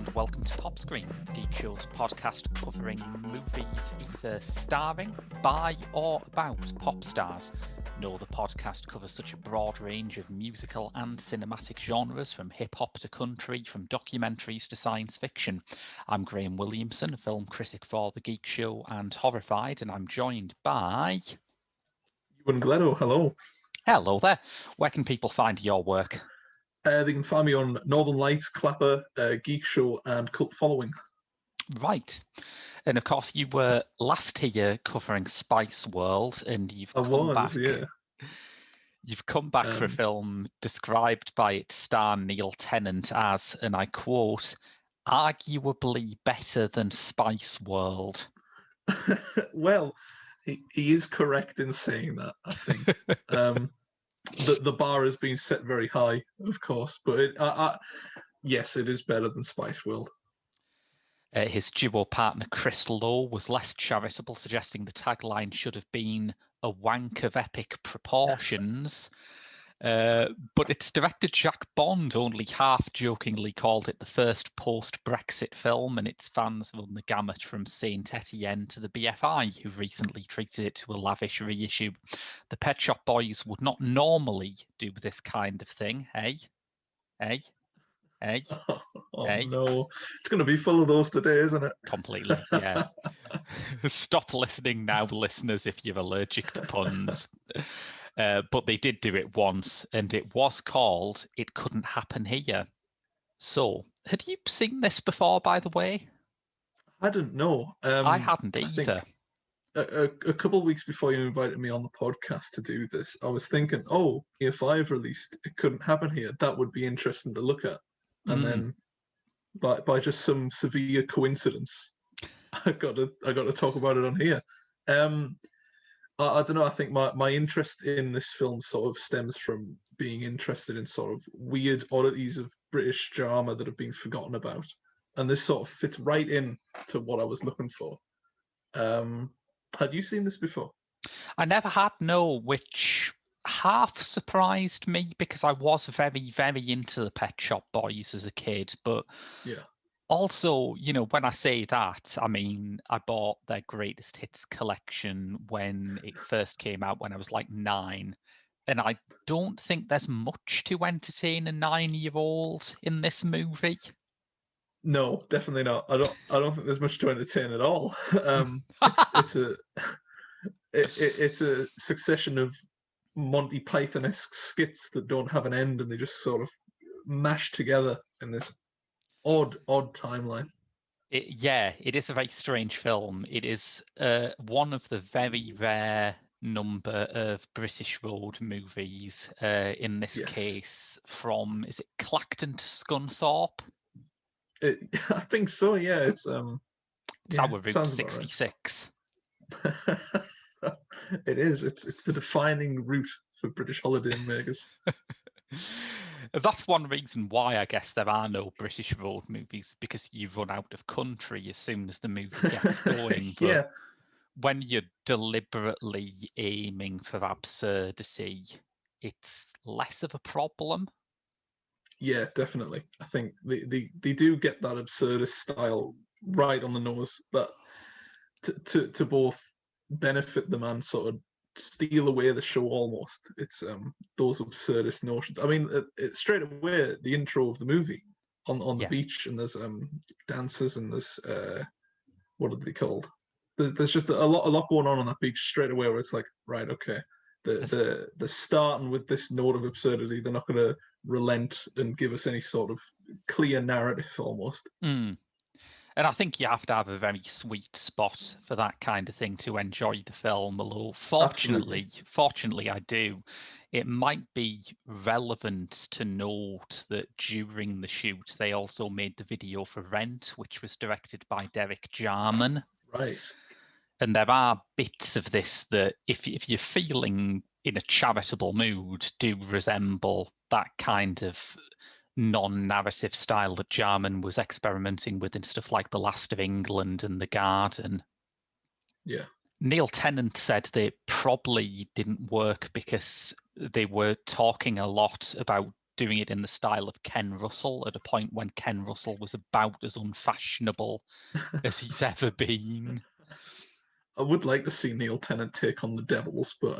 and welcome to Pop Screen, Geek Show's podcast covering movies either starring, by, or about pop stars. No, the podcast covers such a broad range of musical and cinematic genres, from hip-hop to country, from documentaries to science fiction. I'm Graham Williamson, a film critic for The Geek Show and Horrified, and I'm joined by... Ewan Gleadow, hello. Hello there. Where can people find your work? They can find me on Northern Lights, Clapper, Geek Show, and Cult Following. Right. And of course, you were last here covering Spice World, and you've come back for a film described by its star Neil Tennant as, and I quote, arguably better than Spice World. Well, he is correct in saying that, I think. The bar has been set very high, of course, but yes, it is better than Spice World. His duo partner Chris Lowe was less charitable, suggesting the tagline should have been a wank of epic proportions. But its director Jack Bond only half-jokingly called it the first post-Brexit film, and its fans run the gamut from Saint Etienne to the BFI, who recently treated it to a lavish reissue. The Pet Shop Boys would not normally do this kind of thing, hey? Hey? No, it's going to be full of those today, isn't it? Completely, yeah. Stop listening now, listeners, if you're allergic to puns. But they did do it once, and it was called It Couldn't Happen Here. So, had you seen this before, by the way? I didn't know. I hadn't either. A couple of weeks before you invited me on the podcast to do this, I was thinking, if I've released It Couldn't Happen Here, that would be interesting to look at. And then, by just some severe coincidence, I got to talk about it on here. I don't know. I think my interest in this film sort of stems from being interested in sort of weird oddities of British drama that have been forgotten about, and this sort of fits right in to what I was looking for. Had you seen this before? I never had, no, which half surprised me because I was very, very into the Pet Shop Boys as a kid, but yeah. Also, when I say that, I mean, I bought their greatest hits collection when it first came out when I was like 9. And I don't think there's much to entertain a 9-year-old in this movie. No, definitely not. I don't think there's much to entertain at all. It's a succession of Monty Python-esque skits that don't have an end, and they just sort of mash together in this odd timeline. It is a very strange film. It is one of the very rare number of British road movies, in this case, from, is it Clacton to Scunthorpe? I think so, yeah. It's our Route 66. Right. It is. It's the defining route for British holiday makers. That's one reason why I guess there are no British road movies, because you run out of country as soon as the movie gets going. Yeah. But when you're deliberately aiming for absurdity, it's less of a problem. Yeah, definitely. I think they do get that absurdist style right on the nose, that to both benefit them and sort of steal away the show almost. It's those absurdist notions. I mean, it's straight away the intro of the movie on the beach, and there's dancers, and there's what are they called? There's just a lot going on that beach straight away, where it's like, right, okay, they're starting with this note of absurdity. They're not going to relent and give us any sort of clear narrative almost. And I think you have to have a very sweet spot for that kind of thing to enjoy the film. Although, fortunately, I do. It might be relevant to note that during the shoot, they also made the video for Rent, which was directed by Derek Jarman. Right. And there are bits of this that, if you're feeling in a charitable mood, do resemble that kind of non-narrative style that Jarman was experimenting with in stuff like The Last of England and The Garden. Yeah. Neil Tennant said they probably didn't work because they were talking a lot about doing it in the style of Ken Russell at a point when Ken Russell was about as unfashionable as he's ever been. I would like to see Neil Tennant take on the Devils, but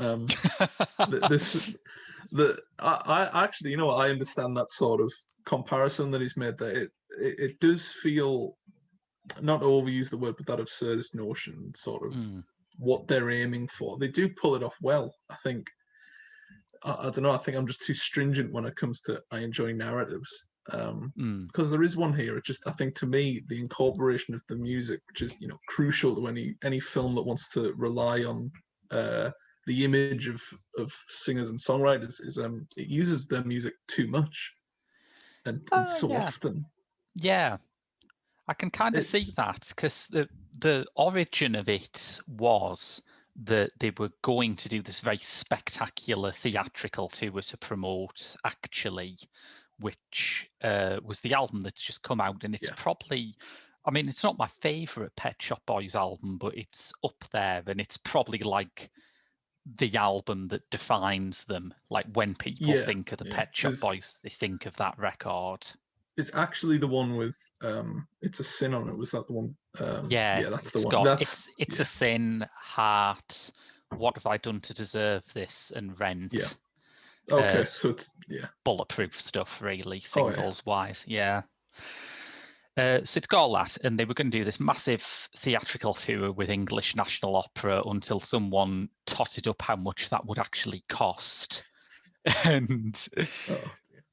I actually, you know what, I understand that sort of comparison that he's made there. It does feel, not to overuse the word, but that absurdist notion, sort of what they're aiming for. They do pull it off well. I think, I don't know, I think I'm just too stringent when it comes to I enjoy narratives. Because there is one here. It just, I think, to me, the incorporation of the music, which is, you know, crucial to any film that wants to rely on the image of singers and songwriters, is it uses their music too much and so often. Yeah, I can kind of see that, because the origin of it was that they were going to do this very spectacular theatrical tour to promote Actually, which was the album that's just come out, and it's probably, I mean, it's not my favourite Pet Shop Boys album, but it's up there, and it's probably like the album that defines them. Like, when people think of the Pet Shop Boys, they think of that record. It's actually the one with It's a Sin on it. Was that the one? Yeah, that's the one. It's a Sin, Heart, What Have I Done to Deserve This, and Rent. Yeah. Okay, so it's bulletproof stuff, really, singles wise. Yeah. So it's got all that, and they were going to do this massive theatrical tour with English National Opera until someone totted up how much that would actually cost, and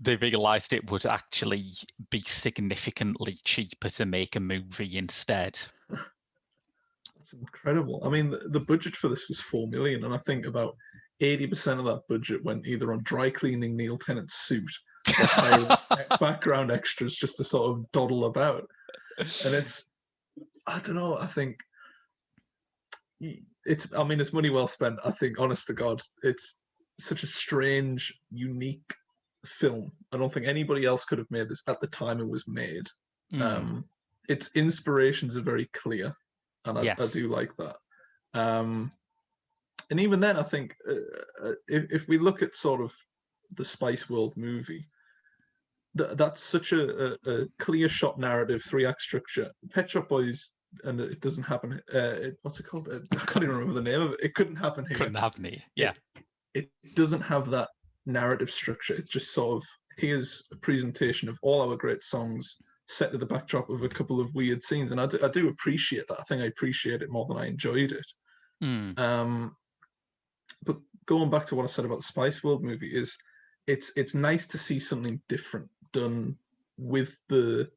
they realised it would actually be significantly cheaper to make a movie instead. That's incredible. I mean, the budget for this was $4 million, and I think about 80% of that budget went either on dry cleaning Neil Tennant's suit or hiring background extras just to sort of dawdle about. And it's, I don't know, I think it's money well spent. I think, honest to God, it's such a strange, unique film. I don't think anybody else could have made this at the time it was made. Its inspirations are very clear, and I do like that. And even then, I think if we look at sort of the Spice World movie, that's such a clear shot narrative, 3-act structure. Pet Shop Boys, and it doesn't happen. What's it called? I can't even remember the name of it. It couldn't happen here. Couldn't happen here. Yeah. It doesn't have that narrative structure. It's just sort of, here's a presentation of all our great songs set to the backdrop of a couple of weird scenes, and I do appreciate that. I think I appreciate it more than I enjoyed it. But going back to what I said about the Spice World movie, is it's nice to see something different done with the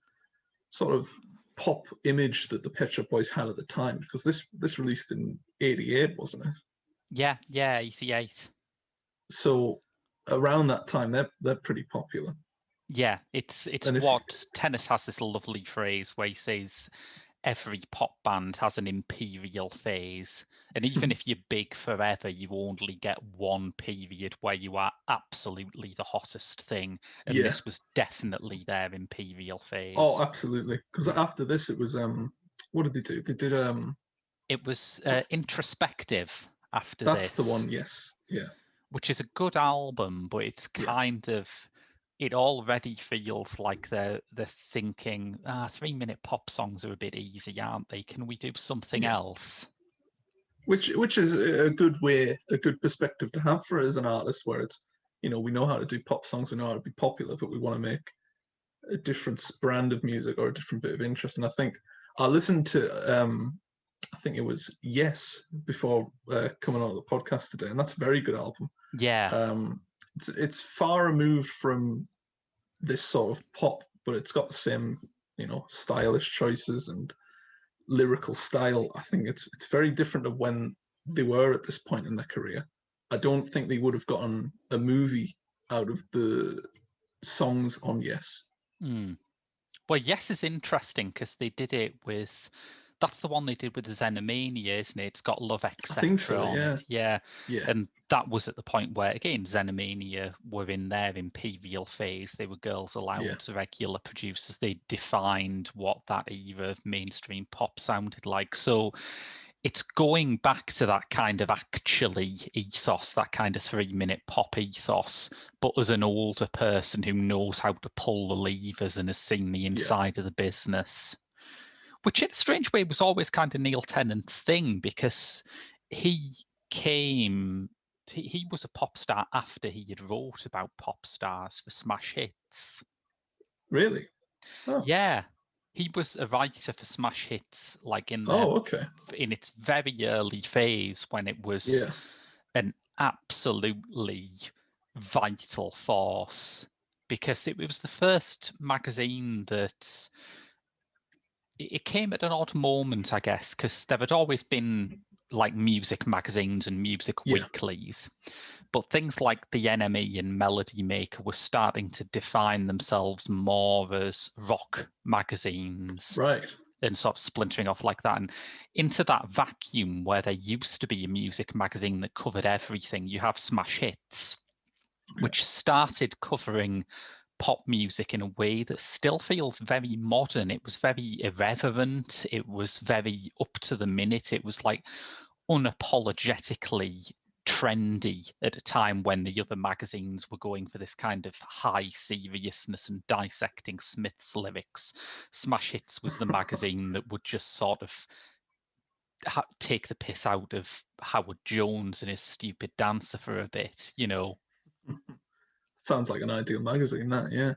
sort of pop image that the Pet Shop Boys had at the time, because this released in '88, wasn't it? Yeah, 88. So around that time, they're pretty popular. Yeah, it's what Tennant has this lovely phrase where he says every pop band has an imperial phase, and even if you're big forever, you only get one period where you are absolutely the hottest thing, and this was definitely their imperial phase. Oh, absolutely, because after this it was what did they do? They did it was Introspective after this. That's the one, yes. Yeah. Which is a good album, but it's kind of, it already feels like they're thinking, 3-minute pop songs are a bit easy, aren't they? Can we do something else? Which is a good way, a good perspective to have for as an artist, where it's, you know, we know how to do pop songs, we know how to be popular, but we want to make a different brand of music or a different bit of interest. And I think I listened to I think it was Yes before coming on the podcast today, and that's a very good album. Yeah. It's far removed from this sort of pop, but it's got the same, you know, stylish choices and lyrical style. I think it's very different of when they were at this point in their career. I don't think they would have gotten a movie out of the songs on Yes. Well, Yes is interesting because they did it with, that's the one they did with the Xenomania, isn't it? It's got Love, Etc. I think so, on it. Yeah. And that was at the point where, again, Xenomania were in their imperial phase. They were Girls Aloud, regular producers. They defined what that era of mainstream pop sounded like. So it's going back to that kind of actually ethos, that kind of 3-minute pop ethos, but as an older person who knows how to pull the levers and has seen the inside of the business. Which in a strange way was always kind of Neil Tennant's thing, because he was a pop star after he had wrote about pop stars for smash hits. Really? Oh. Yeah. He was a writer for smash hits, like in its very early phase, when it was an absolutely vital force, because it was the first magazine that it came at an odd moment, I guess, because there had always been like music magazines and music weeklies, but things like The NME and Melody Maker were starting to define themselves more as rock magazines. Right. And sort of splintering off like that. And into that vacuum where there used to be a music magazine that covered everything, you have Smash Hits, which started covering pop music in a way that still feels very modern. It was very irreverent. It was very up to the minute. It was like unapologetically trendy at a time when the other magazines were going for this kind of high seriousness and dissecting Smith's lyrics. Smash Hits was the magazine that would just sort of take the piss out of Howard Jones and his stupid dancer for a bit, you know. Sounds like an ideal magazine, that, yeah.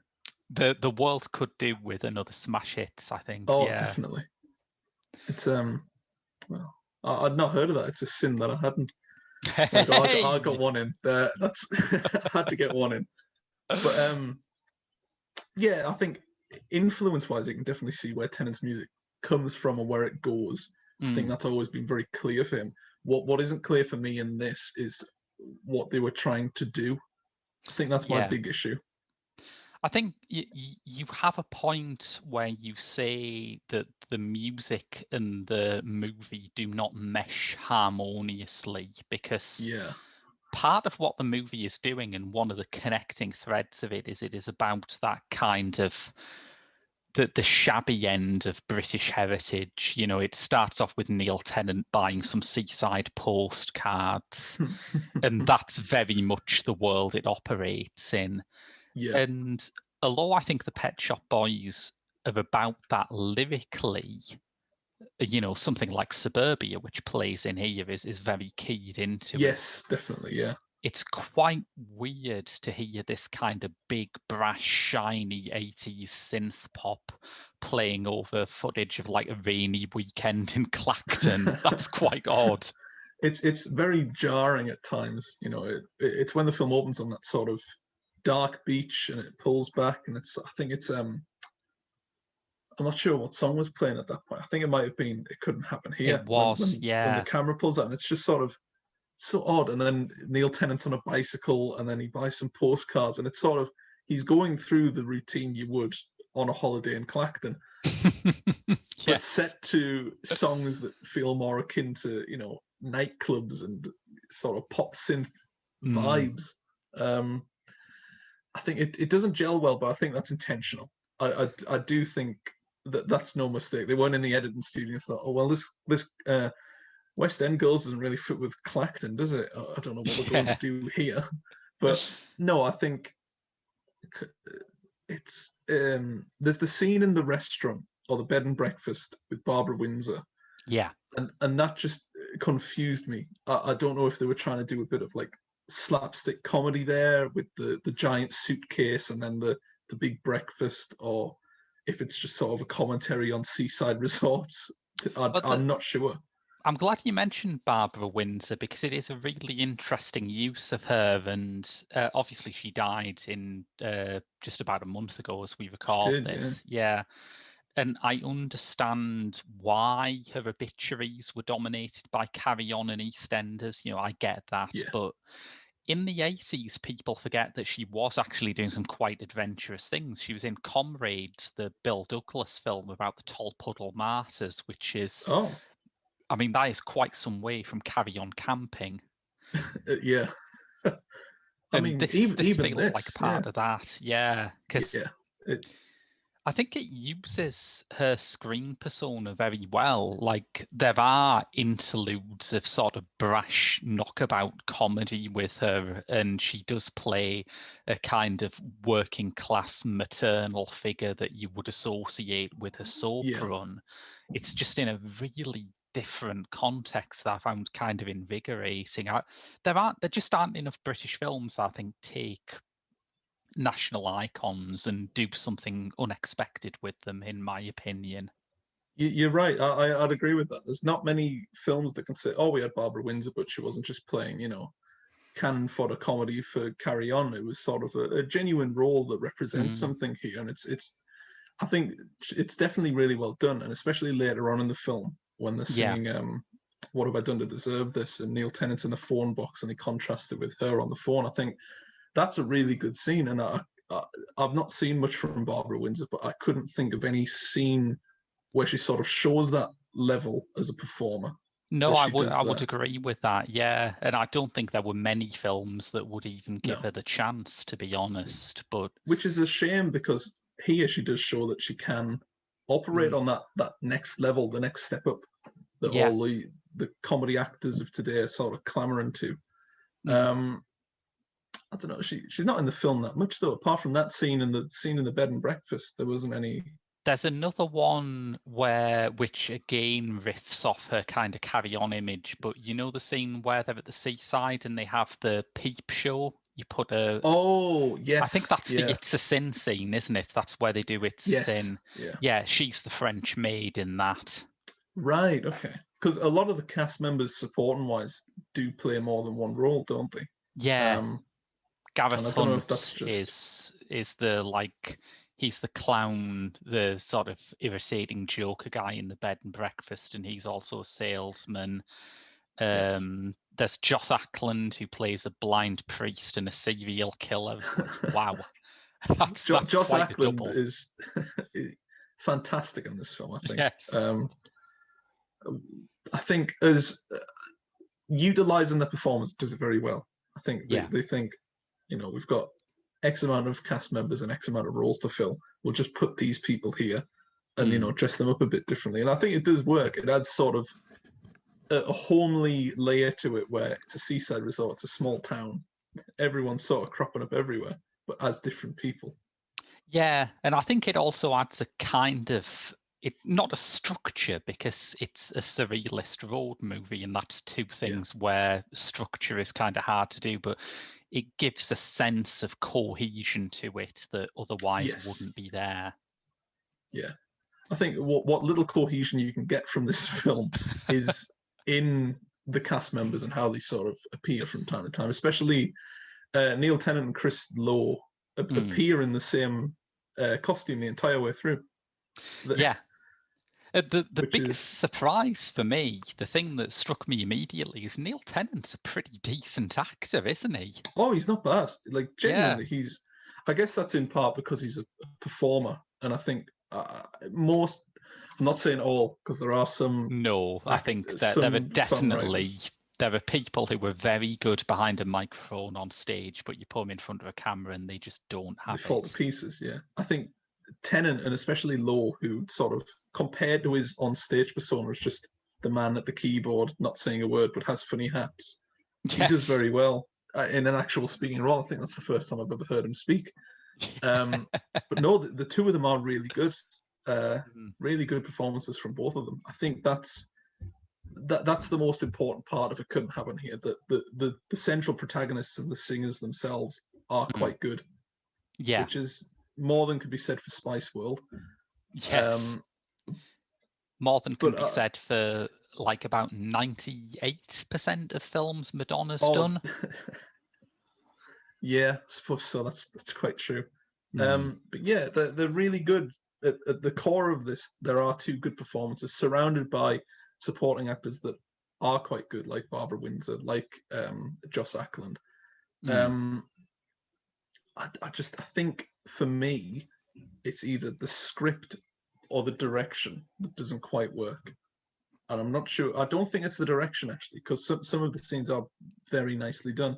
The world could do with another Smash Hits, I think. Oh, yeah. Definitely. It's well, I'd not heard of that. It's a sin that I hadn't. Like, I got one in. That's I had to get one in. But yeah, I think influence-wise, you can definitely see where Tennant's music comes from and where it goes. I think that's always been very clear for him. What isn't clear for me in this is what they were trying to do. I think that's my big issue. I think you have a point where you say that the music and the movie do not mesh harmoniously, because part of what the movie is doing, and one of the connecting threads of it is about that kind of the shabby end of British heritage. You know, it starts off with Neil Tennant buying some seaside postcards, and that's very much the world it operates in. And although I think the Pet Shop Boys are about that lyrically, you know, something like Suburbia, which plays in here, is very keyed into it. Yes, definitely, yeah. It's quite weird to hear this kind of big, brash, shiny 80s synth pop playing over footage of like a rainy weekend in Clacton. That's quite odd. It's very jarring at times. You know, it's when the film opens on that sort of dark beach and it pulls back, and I think it's I'm not sure what song was playing at that point. I think it might have been It Couldn't Happen Here. It was, when the camera pulls out, and it's just sort of so odd. And then Neil Tennant's on a bicycle, and then he buys some postcards, and it's sort of he's going through the routine you would on a holiday in Clacton, but set to songs that feel more akin to, you know, nightclubs and sort of pop synth vibes. I think it doesn't gel well, but I think that's intentional. I do think that's no mistake. They weren't in the editing studio and thought, oh well, this West End Girls doesn't really fit with Clacton, does it? I don't know what we're going to do here. But no, I think it's there's the scene in the restaurant or the bed and breakfast with Barbara Windsor. Yeah. And that just confused me. I don't know if they were trying to do a bit of like slapstick comedy there with the giant suitcase and then the big breakfast, or if it's just sort of a commentary on seaside resorts. I'm not sure. I'm glad you mentioned Barbara Windsor, because it is a really interesting use of her, and obviously she died in just about a month ago as we record this. Yeah. And I understand why her obituaries were dominated by Carry On and EastEnders. You know, I get that. But in the 80s, people forget that she was actually doing some quite adventurous things. She was in Comrades, the Bill Douglas film about the Tolpuddle Martyrs, which is, I mean, that is quite some way from Carry On Camping. Yeah. I mean, this even feels like part of that. Yeah. Because I think it uses her screen persona very well. Like, there are interludes of sort of brash knockabout comedy with her, and she does play a kind of working class maternal figure that you would associate with a soap Yeah. run. It's just in a really different context that I found kind of invigorating. There just aren't enough British films, I think, take national icons and do something unexpected with them, in my opinion. You're right. I'd agree with that. There's not many films that can say, "Oh, we had Barbara Windsor, but she wasn't just playing, cannon fodder comedy for Carry On." It was sort of a genuine role that represents Mm. something here, and it's. I think it's definitely really well done, and especially later on in the film when they're Yeah. singing "What Have I Done to Deserve This?" and Neil Tennant's in the phone box, and they contrast it with her on the phone. I think that's a really good scene, and I've not seen much from Barbara Windsor, but I couldn't think of any scene where she sort of shows that level as a performer. No, That I she would does I would that. agree with that. Yeah, and I don't think there were many films that would even give No, her the chance, to be honest. But which is a shame because here she does show that she can operate mm, on that next level, the next step up that yeah, all the comedy actors of today are sort of clamoring to. mm. Um, I don't know. She's not in the film that much though. Apart from that scene in the bed and breakfast, there wasn't any. There's another one which again riffs off her kind of Carry On image, but you know the scene where they're at the seaside and they have the peep show. You put a Oh I think yes, that's the yeah, It's a Sin scene, isn't it? That's where they do It's a yes, Sin. yeah. Yeah, she's the French maid in that. Right. Okay. Because a lot of the cast members, supporting wise, do play more than one role, don't they? Yeah, Um, and Gareth I don't know if that's Hunt just is the he's the clown, the sort of irritating joker guy in the bed and breakfast, and he's also a salesman. yes. There's Joss Ackland who plays a blind priest and a serial killer. Like, wow, that's Joss quite a Ackland double. is fantastic in this film. I think. Yes. I think as utilizing the performance does it very well. I think Yeah. they think, we've got X amount of cast members and X amount of roles to fill. We'll just put these people here and Mm. dress them up a bit differently. And I think it does work. It adds sort of a homely layer to it where it's a seaside resort, it's a small town. Everyone's sort of cropping up everywhere, but as different people. Yeah, and I think it also adds a kind of not a structure because it's a surrealist road movie, and that's two Yeah. things where structure is kind of hard to do, but it gives a sense of cohesion to it that otherwise Yes. wouldn't be there. Yeah. I think what little cohesion you can get from this film is in the cast members and how they sort of appear from time to time, especially Neil Tennant and Chris Lowe Mm. appear in the same costume the entire way through. Yeah. The Which biggest is, surprise for me, the thing that struck me immediately, is Neil Tennant's a pretty decent actor, isn't he? oh, he's not bad. Like, Yeah. genuinely, I guess that's in part because he's a performer. And I think most, I'm not saying all, because there are No, I think that some songwriters. there are people who were very good behind a microphone on stage, but you put them in front of a camera and they just don't They have fall to it. pieces. Yeah, I think Tennant and especially Lowe, who sort of compared to his on-stage persona, is just the man at the keyboard, not saying a word but has funny hats. He does Yes. very well in an actual speaking role. I think that's the first time I've ever heard him speak. But no, the two of them are really good. Mm. Really good performances from both of them. I think that's the most important part of It Couldn't Happen here. That the central protagonists and the singers themselves are Mm. quite good, Yeah. which is more than could be said for Spice World. Yes. Um, More than can but be said for like about 98% of films Madonna's oh, done. yeah, I suppose so. That's quite true. Mm. But yeah, they're really good. At the core of this, there are two good performances surrounded by supporting actors that are quite good, like Barbara Windsor, like Joss Ackland. Mm. Um, I think for me, it's either the script or the direction that doesn't quite work. And I'm not sure. I don't think it's the direction actually, because some of the scenes are very nicely done.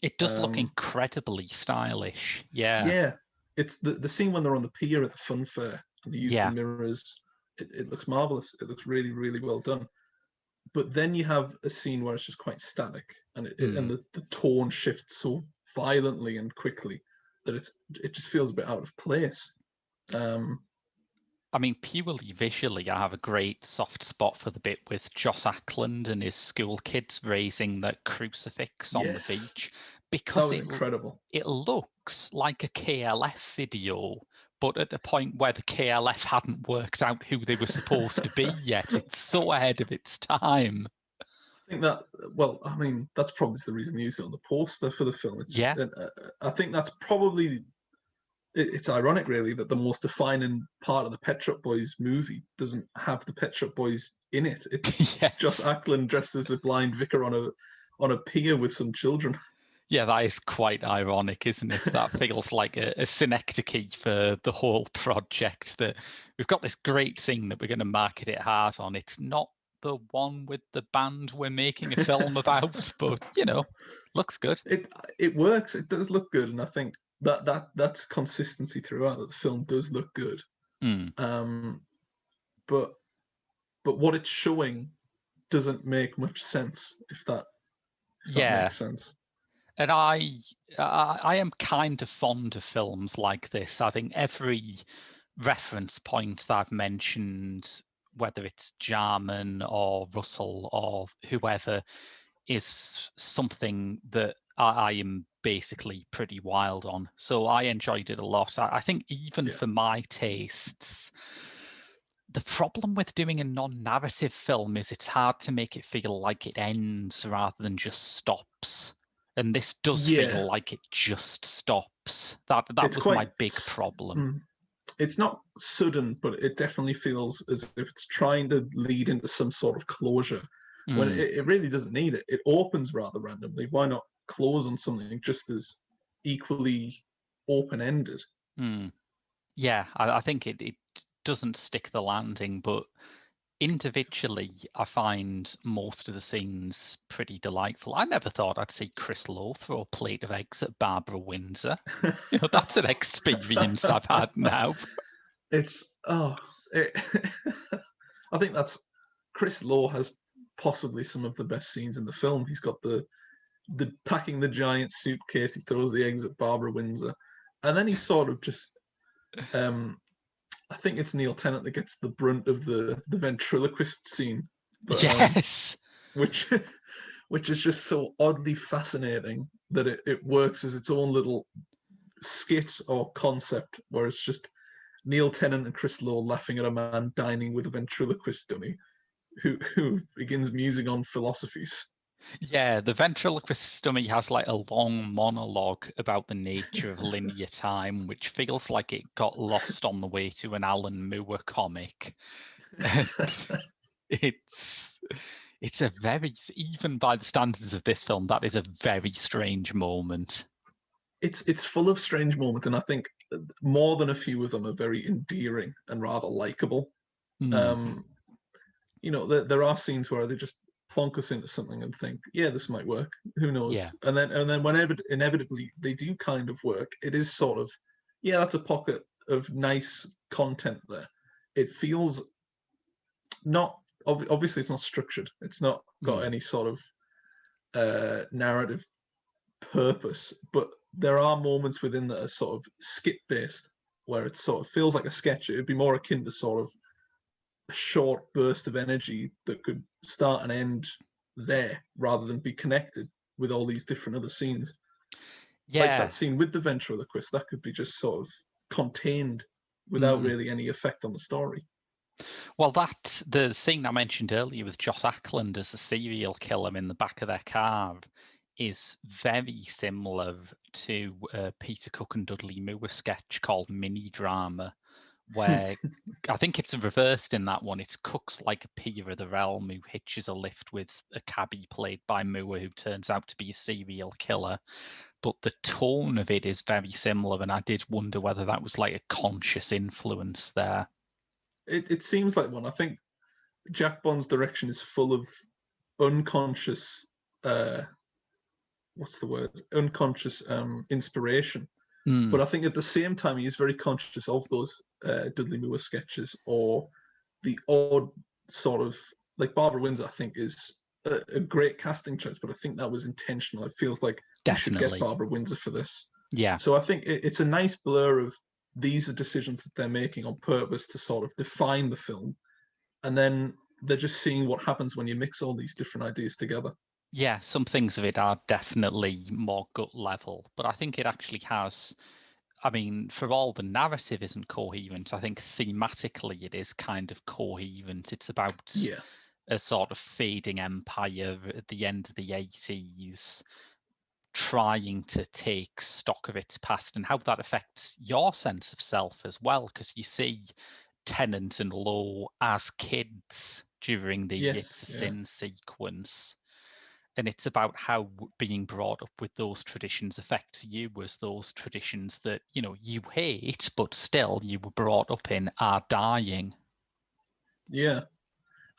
It does look Um, incredibly stylish. Yeah. yeah, it's the scene when they're on the pier at the fun fair and the use of mirrors. It looks marvelous. It looks really, really well done. But then you have a scene where it's just quite static, and and the tone shifts so violently and quickly that it just feels a bit out of place. I mean, purely visually, I have a great soft spot for the bit with Joss Ackland and his school kids raising the crucifix on the beach, because that was incredible. It looks like a KLF video, but at a point where the KLF hadn't worked out who they were supposed to be yet. It's so ahead of its time. I think that, well, I mean, that's probably the reason they used it on the poster for the film. It's just, I think that's probably, it's ironic, really, that the most defining part of the Pet Shop Boys movie doesn't have the Pet Shop Boys in it. It's Joss Ackland dressed as a blind vicar on a pier with some children. Yeah, that is quite ironic, isn't it? That feels like a synecdoche for the whole project, that we've got this great thing that we're going to market it hard on. It's not the one with the band we're making a film about, but, you know, looks good. It works. It does look good, and I think that's consistency throughout, that the film does look good. But what it's showing doesn't make much sense, if that makes sense. And I am kind of fond of films like this. I think every reference point that I've mentioned, whether it's Jarman or Russell or whoever, is something that I am basically pretty wild on. So I enjoyed it a lot. I think even for my tastes, the problem with doing a non-narrative film is it's hard to make it feel like it ends rather than just stops. And this does feel like it just stops. That was my big problem. It's not sudden, but it definitely feels as if it's trying to lead into some sort of closure when it really doesn't need it. It opens rather randomly. Why not close on something just as equally open-ended? Yeah, I think it doesn't stick the landing, but individually, I find most of the scenes pretty delightful. I never thought I'd see Chris Lowe throw a plate of eggs at Barbara Windsor. You know, that's an experience I've had now. I think that's Chris Lowe has possibly some of the best scenes in the film. He's got the packing the giant suitcase, he throws the eggs at Barbara Windsor, and then he sort of just I think it's Neil Tennant that gets the brunt of the ventriloquist scene. But, yes. Which is just so oddly fascinating that it works as its own little skit or concept, where it's just Neil Tennant and Chris Lowe laughing at a man dining with a ventriloquist dummy who begins musing on philosophies. Yeah, the ventriloquist dummy has like a long monologue about the nature of linear time, which feels like it got lost on the way to an Alan Moore comic. It's a very, even by the standards of this film, that is a very strange moment. It's full of strange moments, and I think more than a few of them are very endearing and rather likable. You know, there are scenes where they just plonk us into something and think, yeah, this might work. Who knows? Yeah. And then whenever inevitably they do kind of work, it is sort of, yeah, that's a pocket of nice content there. It feels not, obviously it's not structured. It's not got any sort of narrative purpose, but there are moments within that are sort of skit based, where it sort of feels like a sketch. It'd be more akin to sort of a short burst of energy that could start and end there, rather than be connected with all these different other scenes. Yeah. Like that scene with the ventriloquist, that could be just sort of contained without really any effect on the story. Well, the scene I mentioned earlier with Joss Ackland as a serial killer in the back of their car is very similar to a Peter Cook and Dudley Moore sketch called Mini Drama, where I think it's reversed in that one. It's Cook's like a peer of the realm who hitches a lift with a cabbie played by Moore, who turns out to be a serial killer. But the tone of it is very similar, and I did wonder whether that was like a conscious influence there. It seems like one. I think Jack Bond's direction is full of unconscious what's the word? Unconscious inspiration. But I think at the same time, he is very conscious of those Dudley Moore sketches, or the odd sort of, like Barbara Windsor, I think is a great casting choice, but I think that was intentional. It feels like we should get Definitely. Barbara Windsor for this. Yeah. So I think it's a nice blur of these are decisions that they're making on purpose to sort of define the film, and then they're just seeing what happens when you mix all these different ideas together. Yeah, some things of it are definitely more gut level, but I think it actually has. I mean, for all the narrative isn't coherent, I think thematically it is kind of coherent. It's about Yeah, a sort of fading empire at the end of the 80s, trying to take stock of its past and how that affects your sense of self as well, because you see Tennant and Lowe as kids during the It's a yes, yeah. Sin sequence. And it's about how being brought up with those traditions affects you as those traditions that, you know, you hate, but still you were brought up in are dying. Yeah,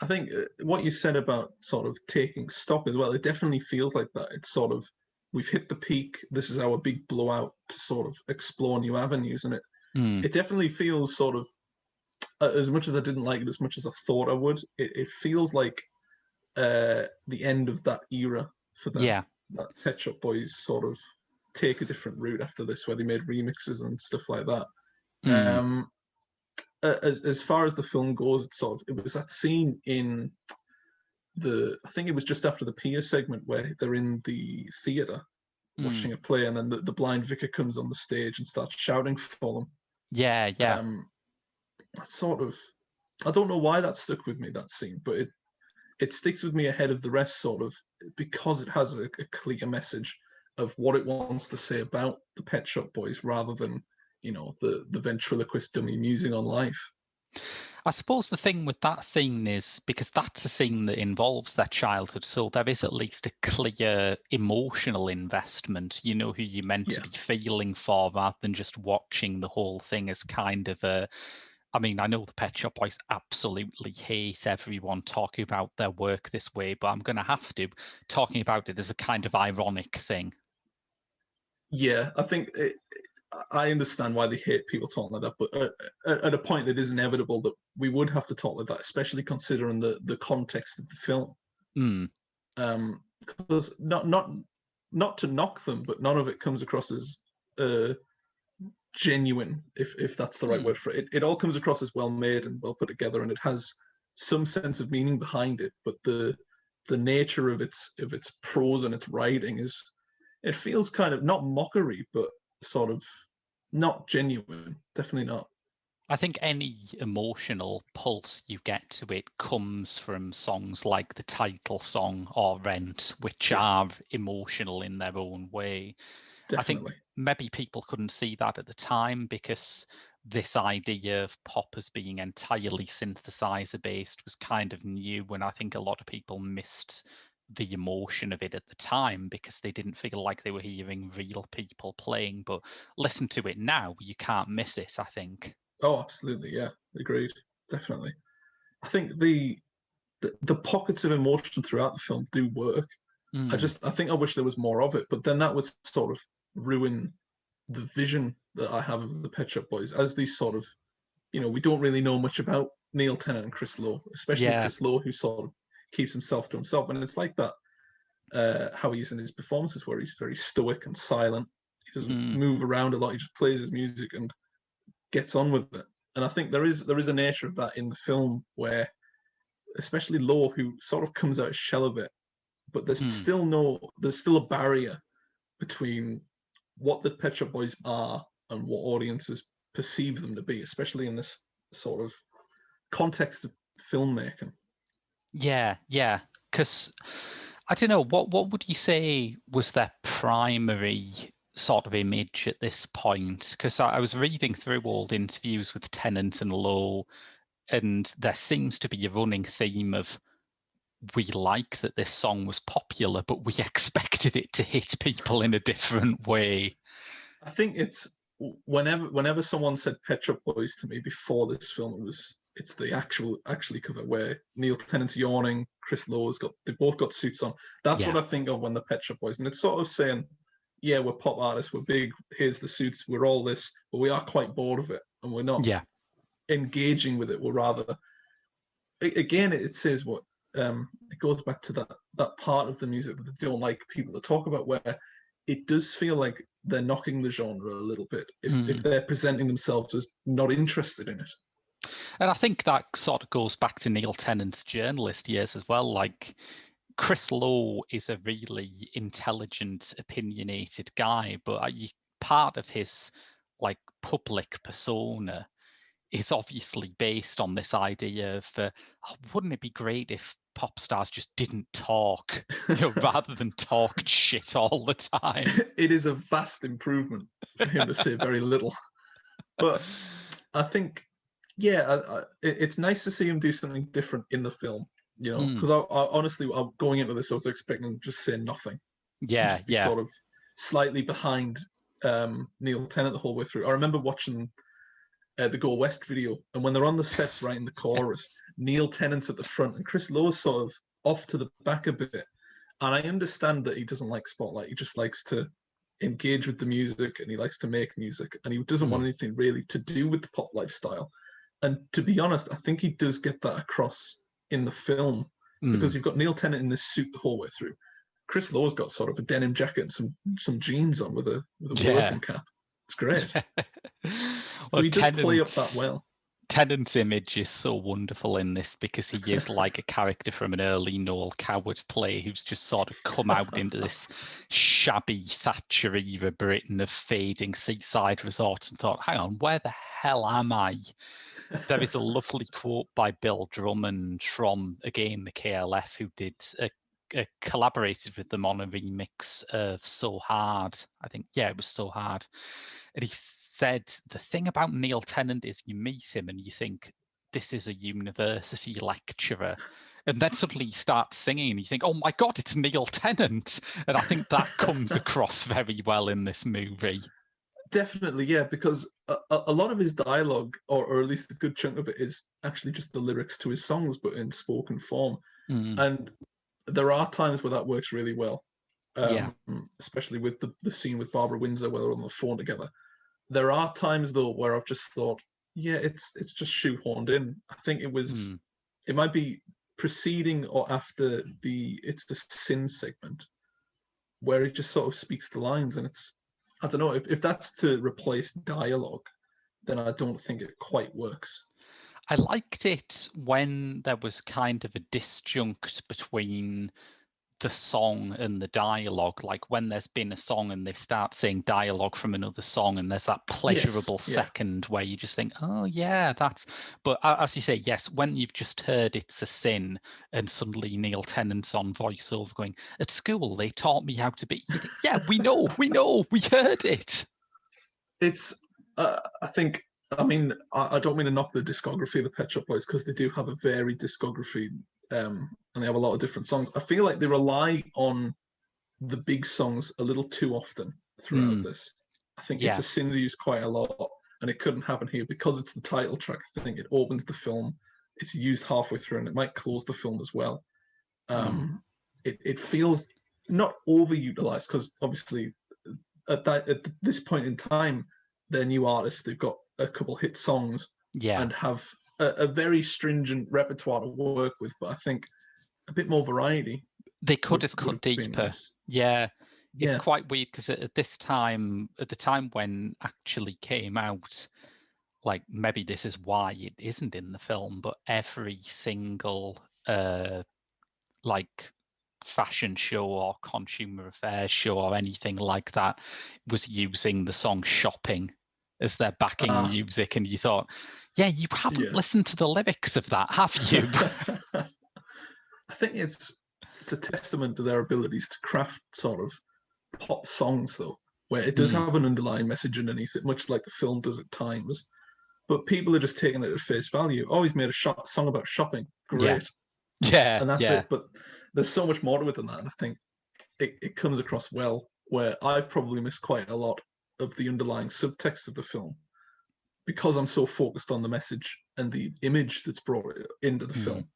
I think what you said about sort of taking stock as well, it definitely feels like that. It's sort of, we've hit the peak. This is our big blowout to sort of explore new avenues, and Mm, it definitely feels sort of, as much as I didn't like it as much as I thought I would, it feels like the end of that era for them. yeah. That Pet Shop Boys sort of take a different route after this, where they made remixes and stuff like that. Mm, As far as the film goes, it was that scene in I think it was just after the Pier segment where they're in the theatre mm. watching a play, and then the blind vicar comes on the stage and starts shouting for Yeah, them. yeah. That sort of, I don't know why that stuck with me, that scene, but it sticks with me ahead of the rest, sort of, because it has a clear message of what it wants to say about the Pet Shop Boys, rather than, the ventriloquist dummy musing on life. I suppose the thing with that scene is because that's a scene that involves their childhood, so there is at least a clear emotional investment. You know who you're meant to Yeah, be feeling for rather than just watching the whole thing as kind of a. I mean, I know the Pet Shop Boys absolutely hate everyone talking about their work this way, but I'm going to have to talking about it as a kind of ironic thing. yeah. I think I understand why they hate people talking like that, but at a point, it is inevitable that we would have to talk like that, especially considering the context of the film. Mm, Because not to knock them, but none of it comes across as uh, genuine, if that's the right mm. word for it. It all comes across as well made and well put together, and it has some sense of meaning behind it. But the nature of its prose and its writing it feels kind of not mockery, but sort of not genuine. Definitely not. I think any emotional pulse you get to it comes from songs like the title song or Rent, which Yeah, are emotional in their own way. I think definitely. maybe people couldn't see that at the time because this idea of pop as being entirely synthesizer based was kind of new, and I think a lot of people missed the emotion of it at the time because they didn't feel like they were hearing real people playing. But listen to it now, you can't miss it, I think. Oh, absolutely. Yeah, agreed. Definitely. I think the pockets of emotion throughout the film do work. Mm, I think I wish there was more of it, but then that would sort of ruin the vision that I have of the Pet Shop Boys as these sort of, we don't really know much about Neil Tennant and Chris Lowe, especially yeah. Chris Lowe, who sort of keeps himself to himself. And it's like that, how he is in his performances, where he's very stoic and silent. He doesn't Mm, move around a lot. He just plays his music and gets on with it. And I think there is a nature of that in the film where, especially Lowe, who sort of comes out of shell of it, but mm. there's still a barrier between what the Pet Shop Boys are and what audiences perceive them to be, especially in this sort of context of filmmaking. Yeah, yeah. Because I don't know, what would you say was their primary sort of image at this point? Because I was reading through old interviews with Tennant and Lowe, and there seems to be a running theme of we like that this song was popular, but we expected it to hit people in a different way. I think it's whenever someone said Pet Shop Boys to me before this film, it's the actually cover where Neil Tennant's yawning, Chris Lowe's they both got suits on. That's what Yeah, I think of when the Pet Shop Boys, and it's sort of saying, yeah, we're pop artists, we're big, here's the suits, we're all this, but we are quite bored of it, and we're not yeah. engaging with it were rather. Again, it says what it goes back to that part of the music that they don't like people to talk about, where it does feel like they're knocking the genre a little bit if they're presenting themselves as not interested in it. And I think that sort of goes back to Neil Tennant's journalist years as well. Like, Chris Lowe is a really intelligent, opinionated guy, but part of his like public persona is obviously based on this idea of wouldn't it be great if pop stars just didn't talk, rather than talk shit all the time. It is a vast improvement for him to say very little. But I think, it's nice to see him do something different in the film, because I honestly, going into this, I was expecting him to just say nothing. Yeah, be sort of slightly behind Neil Tennant the whole way through. I remember watching the Go West video, and when they're on the steps writing the chorus, Neil Tennant's at the front and Chris Lowe's sort of off to the back a bit. And I understand that he doesn't like spotlight. He just likes to engage with the music, and he likes to make music, and he doesn't want anything really to do with the pop lifestyle. And to be honest, I think he does get that across in the film, because you've got Neil Tennant in this suit the whole way through. Chris Lowe's got sort of a denim jacket and some jeans on with a working cap. It's great. So he does play up that well. Tennant's image is so wonderful in this, because he is like a character from an early Noel Coward play who's just sort of come out into this shabby Thatcher era Britain of fading seaside resorts and thought, hang on, where the hell am I? There is a lovely quote by Bill Drummond from, again, the KLF, who did collaborated with them on a remix of So Hard. I think, it was So Hard. And he said, the thing about Neil Tennant is you meet him and you think, this is a university lecturer. And then suddenly you start singing and you think, oh my God, it's Neil Tennant. And I think that comes across very well in this movie. Definitely, yeah, because a lot of his dialogue, or at least a good chunk of it, is actually just the lyrics to his songs, but in spoken form. And there are times where that works really well, especially with the scene with Barbara Windsor where they're on the phone together. There are times, though, where I've just thought, it's just shoehorned in. I think it might be preceding or after the It's the Sin segment, where it just sort of speaks the lines, and it's, I don't know, if that's to replace dialogue, then I don't think it quite works. I liked it when there was kind of a disjunct between the song and the dialogue, like when there's been a song and they start saying dialogue from another song, and there's that pleasurable second where you just think, oh yeah, that's, but as you say, yes, when you've just heard It's a Sin and suddenly Neil Tennant's on voiceover going, at school they taught me how to be, you think, yeah, we know, we heard it. It's I mean, I don't mean to knock the discography of the Pet Shop Boys, because they do have a varied discography, and they have a lot of different songs. I feel like they rely on the big songs a little too often throughout this. I think It's a Sin's used quite a lot, and it couldn't happen here because it's the title track. I think it opens the film, it's used halfway through, and it might close the film as well. It feels not overutilized, because obviously at this point in time, they're new artists. They've got a couple hit songs and have a very stringent repertoire to work with, but I think a bit more variety. They could have cut deeper. Nice. It's quite weird, because at the time when actually came out, like, maybe this is why it isn't in the film, but every single like fashion show or consumer affairs show or anything like that was using the song Shopping as their backing music, and you thought, you haven't listened to the lyrics of that, have you? I think it's a testament to their abilities to craft sort of pop songs, though, where it does have an underlying message underneath it, much like the film does at times, but people are just taking it at face value. Oh, he's made a song about shopping, great. And that's it. But there's so much more to it than that, and I think it comes across well, where I've probably missed quite a lot of the underlying subtext of the film, because I'm so focused on the message and the image that's brought into the film.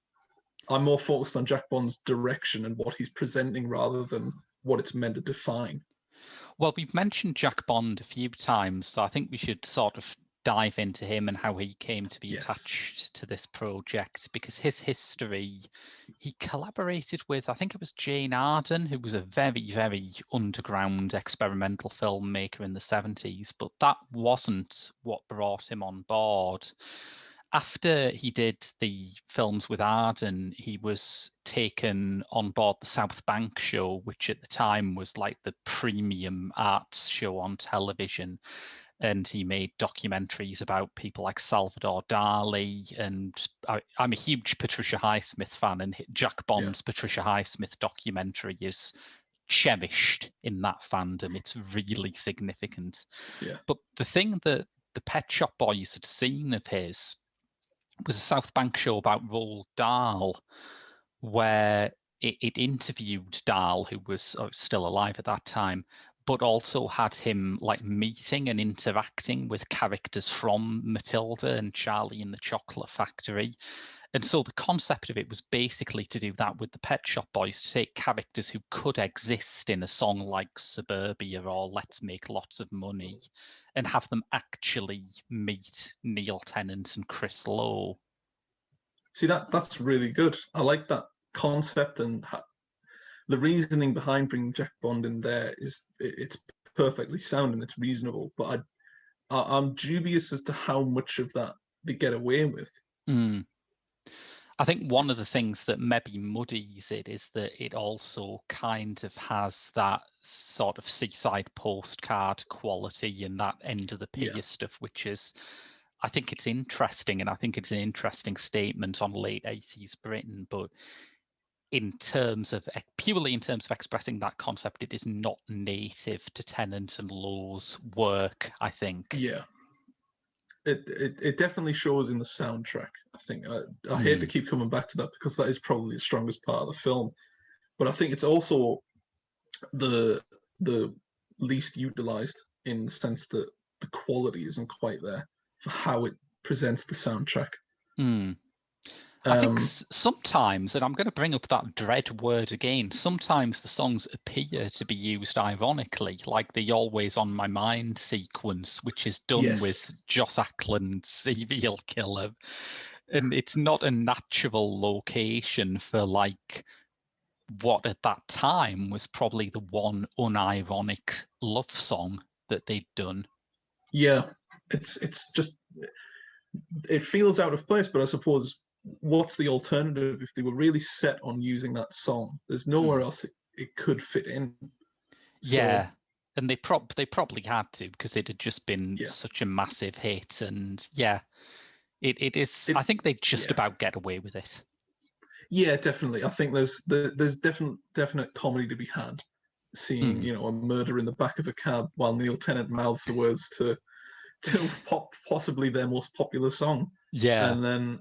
I'm more focused on Jack Bond's direction and what he's presenting rather than what it's meant to define. Well, we've mentioned Jack Bond a few times, so I think we should sort of dive into him and how he came to be Yes. attached to this project, because his history, he collaborated with, I think it was Jane Arden, who was a very, very underground experimental filmmaker in the 70s, but that wasn't what brought him on board. After he did the films with Arden, he was taken on board the South Bank show, which at the time was like the premium arts show on television. And he made documentaries about people like Salvador Dali. And I'm a huge Patricia Highsmith fan, and Jack Bond's Patricia Highsmith documentary is cherished in that fandom. It's really significant. Yeah. But the thing that the Pet Shop Boys had seen of his was a South Bank show about Roald Dahl, where it interviewed Dahl, who was still alive at that time, but also had him like meeting and interacting with characters from Matilda and Charlie and the Chocolate Factory. And so the concept of it was basically to do that with the Pet Shop Boys, to take characters who could exist in a song like Suburbia or Let's Make Lots of Money and have them actually meet Neil Tennant and Chris Lowe. See, that's really good. I like that concept, and the reasoning behind bringing Jack Bond in there it's perfectly sound and it's reasonable. But I'm dubious as to how much of that they get away with. I think one of the things that maybe muddies it is that it also kind of has that sort of seaside postcard quality and that end of the pier stuff, which is, I think it's interesting, and I think it's an interesting statement on late 80s Britain, but purely in terms of expressing that concept, it is not native to Tennant and Lowe's work, I think. Yeah. It definitely shows in the soundtrack. I think I hate to keep coming back to that because that is probably the strongest part of the film, but I think it's also the least utilized, in the sense that the quality isn't quite there for how it presents the soundtrack. I think sometimes, and I'm going to bring up that dread word again, sometimes the songs appear to be used ironically, like the Always on My Mind sequence, which is done with Joss Ackland's Serial Killer. And it's not a natural location for like what at that time was probably the one unironic love song that they'd done. Yeah, it's just, it feels out of place, but I suppose what's the alternative if they were really set on using that song? There's nowhere else it could fit in. Yeah, and they probably had to, because it had just been such a massive hit, and it is. I think they just about get away with it. Yeah, definitely. I think there's definite comedy to be had, seeing a murder in the back of a cab while Neil Tennant mouths the words to possibly their most popular song. Yeah, and then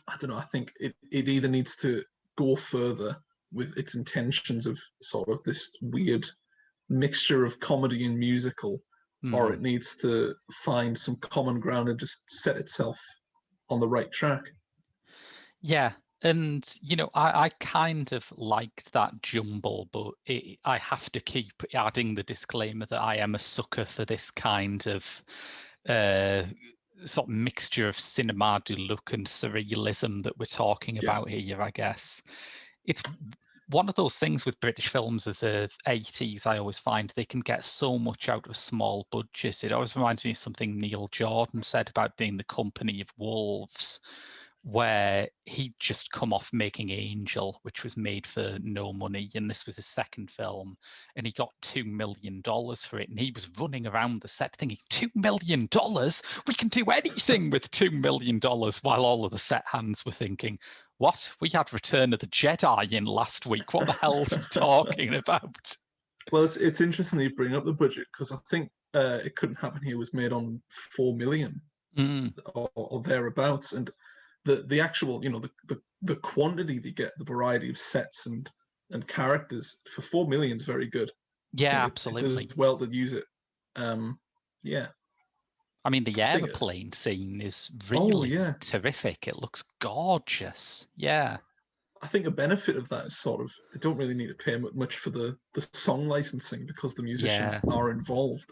I don't know. I think it either needs to go further with its intentions of sort of this weird mixture of comedy and musical, or it needs to find some common ground and just set itself on the right track. Yeah, and I kind of liked that jumble, but I have to keep adding the disclaimer that I am a sucker for this kind of sort of mixture of cinema du look and surrealism that we're talking about here, I guess. It's one of those things with British films of the 80s, I always find they can get so much out of a small budget. It always reminds me of something Neil Jordan said about being the Company of Wolves, where he'd just come off making Angel, which was made for no money, and this was his second film, and he got $2 million for it, and he was running around the set thinking, $2 million? We can do anything with $2 million, while all of the set hands were thinking, what? We had Return of the Jedi in last week. What the hell's he talking about? Well, it's interesting that you bring up the budget, because I think It Couldn't Happen Here was made on 4 million or thereabouts, and the actual, the quantity they get, the variety of sets and characters for 4 million is very good. Yeah, absolutely. It does well to use it. Yeah. I mean, the airplane scene is really terrific. It looks gorgeous. Yeah. I think a benefit of that is sort of they don't really need to pay much for the song licensing, because the musicians are involved.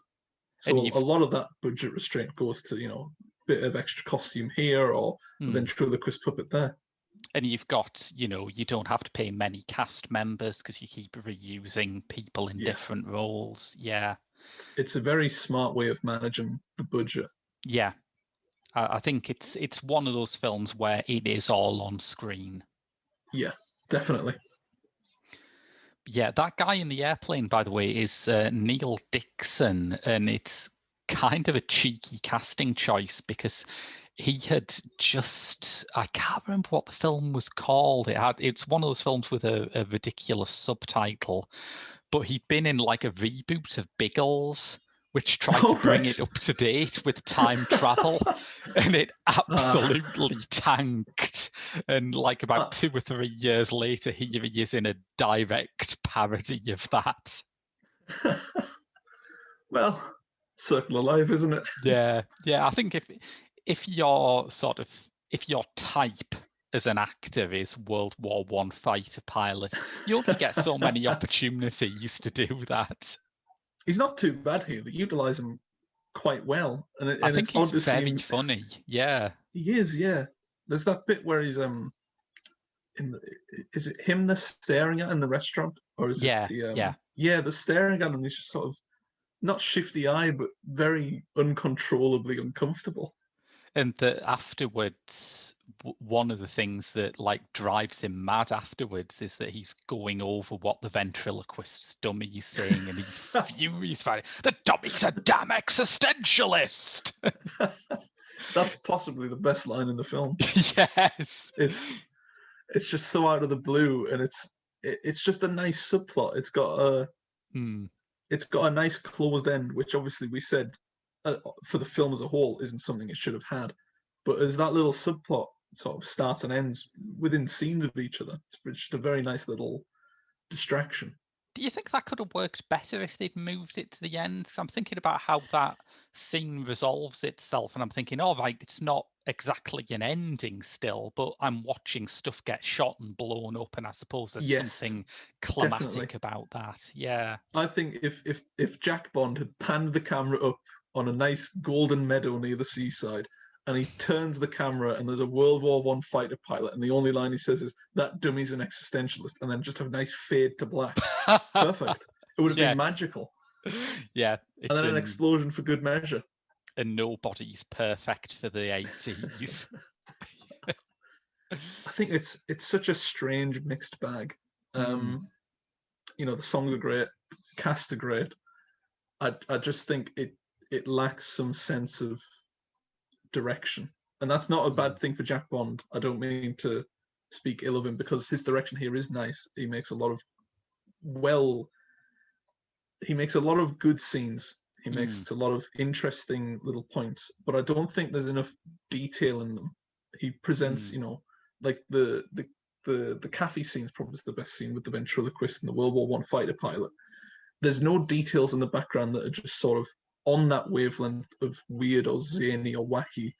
So a lot of that budget restraint goes to, a bit of extra costume here or a ventriloquist puppet there. And you've got, you don't have to pay many cast members because you keep reusing people in different roles. Yeah. It's a very smart way of managing the budget. Yeah. I think it's one of those films where it is all on screen. Yeah, definitely. Yeah, that guy in the airplane, by the way, is Neil Dixon, and it's kind of a cheeky casting choice because he had I can't remember what the film was called. It's one of those films with a ridiculous subtitle, but he'd been in like a reboot of Biggles, which tried to bring it up to date with time travel, and it absolutely tanked. And like about 2 or 3 years later, here he is in a direct parody of that. Well, circle of life, isn't it? Yeah. I think if your type as an actor is World War I fighter pilot, you only get so many opportunities to do that. He's not too bad here. They utilise him quite well, and I think it's odd to he's very see him. funny. Yeah, he is. Yeah, there's that bit where he's is it him they're staring at in the restaurant, or is it the they're staring at him. He's just sort of not shifty eye, but very uncontrollably uncomfortable. And that afterwards, one of the things that like drives him mad afterwards is that he's going over what the ventriloquist's dummy is saying, and he's furious about it. The dummy's a damn existentialist. That's possibly the best line in the film. Yes, it's just so out of the blue, and it's just a nice subplot. It's got a nice closed end, which obviously we said for the film as a whole isn't something it should have had. But as that little subplot sort of starts and ends within scenes of each other, it's just a very nice little distraction. Do you think that could have worked better if they'd moved it to the end? 'Cause I'm thinking about how that scene resolves itself, and I'm thinking, all right, it's not exactly an ending still, but I'm watching stuff get shot and blown up, and I suppose there's something climatic about that. Yeah. I think if Jack Bond had panned the camera up on a nice golden meadow near the seaside, and he turns the camera and there's a World War I fighter pilot, and the only line he says is, "That dummy's an existentialist," and then just have a nice fade to black. Perfect. It would have been magical. Yeah. And then an explosion for good measure. And nobody's perfect for the 80s. I think it's such a strange mixed bag. The songs are great, cast are great. I just think it lacks some sense of direction, and that's not a bad thing for Jack Bond. I don't mean to speak ill of him, because his direction here is nice. He makes a lot of good scenes. He makes a lot of interesting little points, but I don't think there's enough detail in them. He presents, like the cafe scene is probably the best scene with the ventriloquist and the World War I fighter pilot. There's no details in the background that are just sort of on that wavelength of weird or zany or wacky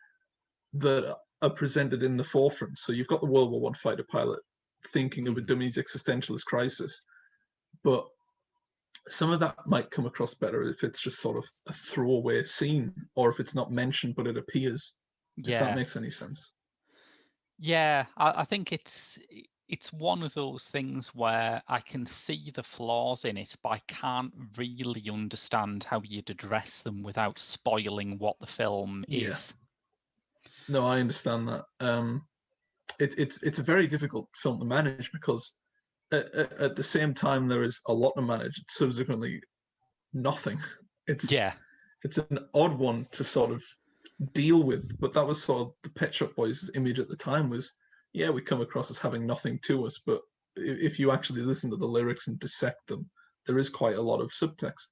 that are presented in the forefront. So you've got the World War I fighter pilot thinking of a dummy's existentialist crisis, but some of that might come across better if it's just sort of a throwaway scene, or if it's not mentioned but it appears. If that makes any sense. Yeah, I think it's one of those things where I can see the flaws in it, but I can't really understand how you'd address them without spoiling what the film is. No, I understand that. It's a very difficult film to manage, because at the same time there is a lot to manage. It's subsequently nothing. It's an odd one to sort of deal with, but that was sort of the Pet Shop Boys' image at the time was, we come across as having nothing to us, but if you actually listen to the lyrics and dissect them, there is quite a lot of subtext.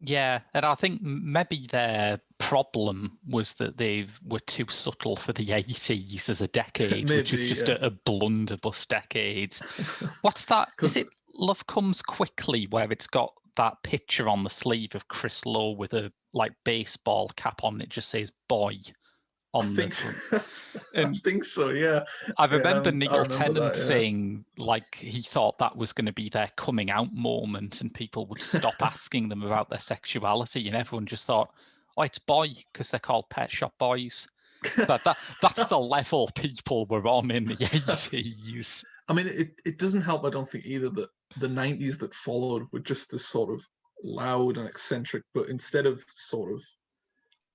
Yeah, and I think maybe their problem was that they were too subtle for the 80s as a decade, which is just a blunderbuss decade. What's that? Is it Love Comes Quickly, where it's got that picture on the sleeve of Chris Lowe with a like baseball cap on? It just says boy. on the front. I think so, yeah. I remember I Neil remember Tennant that, yeah. saying, like, he thought that was going to be their coming out moment and people would stop asking them about their sexuality, and everyone just thought, oh, it's boy, because they're called Pet Shop Boys. That's the level people were on in the 80s. I mean, it doesn't help, I don't think, either, that the 90s that followed were just as sort of loud and eccentric, but instead of sort of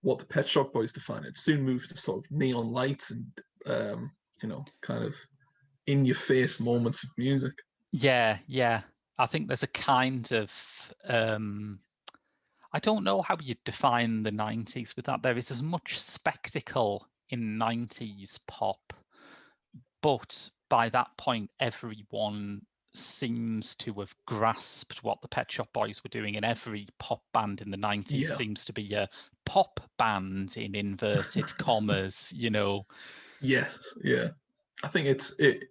what the Pet Shop Boys define, it soon moved to sort of neon lights and, kind of in-your-face moments of music. Yeah, yeah. I think there's a kind of I don't know how you define the 90s with that. There is as much spectacle in 90s pop, but by that point, everyone seems to have grasped what the Pet Shop Boys were doing, and every pop band in the 90s seems to be a pop band in inverted commas, Yes, yeah. I think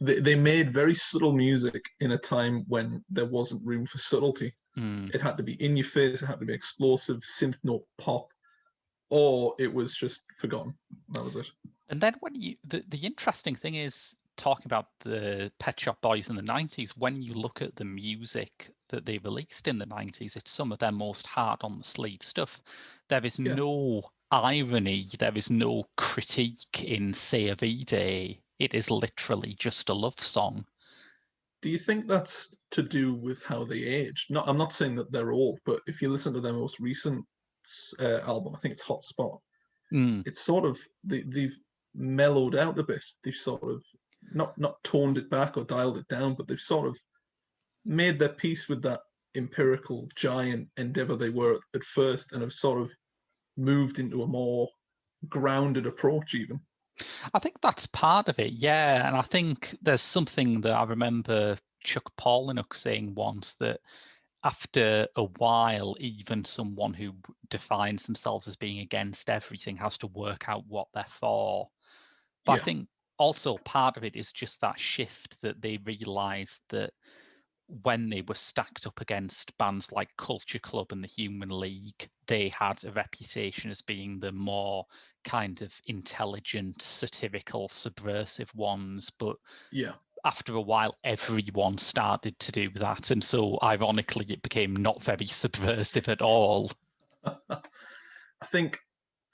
they made very subtle music in a time when there wasn't room for subtlety. It had to be in your face, it had to be explosive, synth note pop, or it was just forgotten. That was it. And then when the interesting thing is, talking about the Pet Shop Boys in the 90s, when you look at the music that they released in the 90s, it's some of their most hard on the sleeve stuff. There is no irony, there is no critique in Say a V-Day. It is literally just a love song. Do you think that's to do with how they aged? No, I'm not saying that they're old, but if you listen to their most recent album, I think it's Hotspot, it's sort of, they've mellowed out a bit. They've sort of not toned it back or dialed it down, but they've sort of made their peace with that empirical giant endeavor they were at first, and have sort of moved into a more grounded approach even. I think that's part of it, yeah. And I think there's something that I remember Chuck Palahniuk saying once, that after a while, even someone who defines themselves as being against everything has to work out what they're for. But I think also part of it is just that shift that they realised that when they were stacked up against bands like Culture Club and the Human League, they had a reputation as being the more kind of intelligent, satirical, subversive ones. But after a while, everyone started to do that. And so, ironically, it became not very subversive at all. I think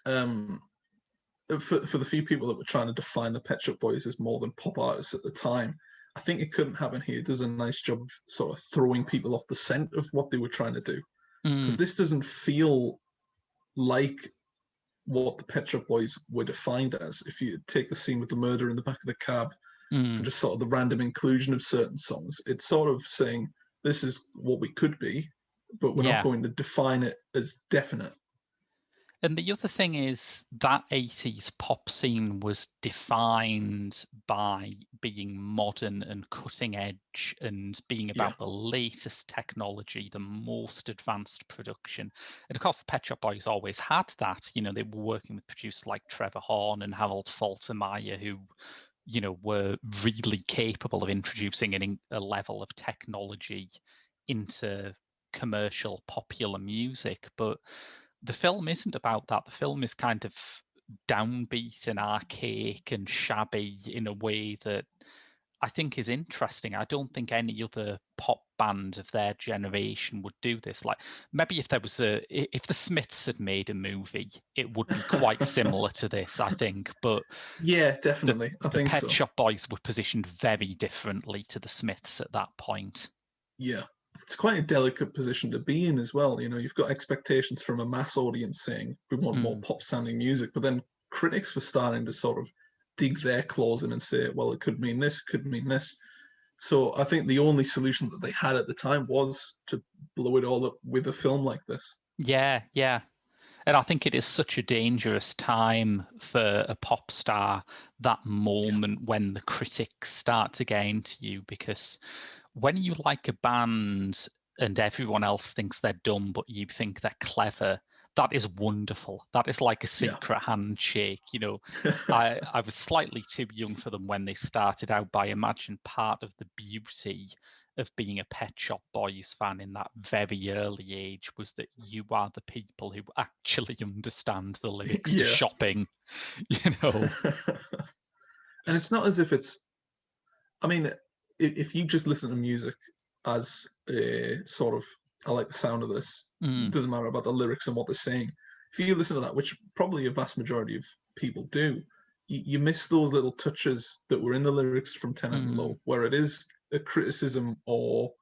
for the few people that were trying to define the Pet Shop Boys as more than pop artists at the time, I think It Couldn't Happen Here does a nice job of sort of throwing people off the scent of what they were trying to do. Because this doesn't feel like what the Pet Shop Boys were defined as. If you take the scene with the murder in the back of the cab and just sort of the random inclusion of certain songs, it's sort of saying, this is what we could be, but we're not going to define it as definite. And the other thing is that 80s pop scene was defined by being modern and cutting edge and being about the latest technology, the most advanced production. And of course, the Pet Shop Boys always had that. They were working with producers like Trevor Horn and Harold Faltermeyer, who, were really capable of introducing a level of technology into commercial popular music. But the film isn't about that. The film is kind of downbeat and archaic and shabby in a way that I think is interesting. I don't think any other pop band of their generation would do this. Like, maybe if the Smiths had made a movie, it would be quite similar to this, I think. But yeah, definitely. I think Pet so. Shop Boys were positioned very differently to the Smiths at that point. Yeah. It's quite a delicate position to be in as well. You've got expectations from a mass audience saying we want more pop sounding music, but then critics were starting to sort of dig their claws in and say, well, it could mean this, it could mean this. So I think the only solution that they had at the time was to blow it all up with a film like this. Yeah, yeah. And I think it is such a dangerous time for a pop star, that moment when the critics start to get into you, because when you like a band and everyone else thinks they're dumb, but you think they're clever, that is wonderful. That is like a secret handshake. I was slightly too young for them when they started out, but I imagine part of the beauty of being a Pet Shop Boys fan in that very early age was that you are the people who actually understand the lyrics to Yeah. Shopping, you know. And it's not as if it's, I mean, if you just listen to music as a sort of, I like the sound of this, it doesn't matter about the lyrics and what they're saying. If you listen to that, which probably a vast majority of people do, you miss those little touches that were in the lyrics from Tennant and Lowe, where it is a criticism or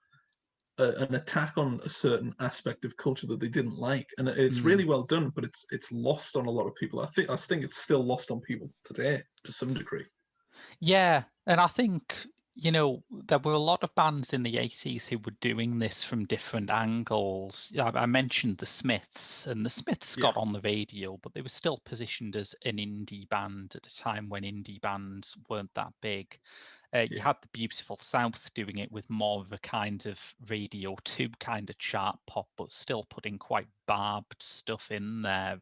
an attack on a certain aspect of culture that they didn't like, and it's really well done. But it's lost on a lot of people. I think it's still lost on people today to some degree. Yeah, and I think, you know, there were a lot of bands in the 80s who were doing this from different angles. I mentioned the Smiths, and the Smiths got on the radio, but they were still positioned as an indie band at a time when indie bands weren't that big. You had the Beautiful South doing it with more of a kind of Radio 2 kind of chart pop, but still putting quite barbed stuff in there.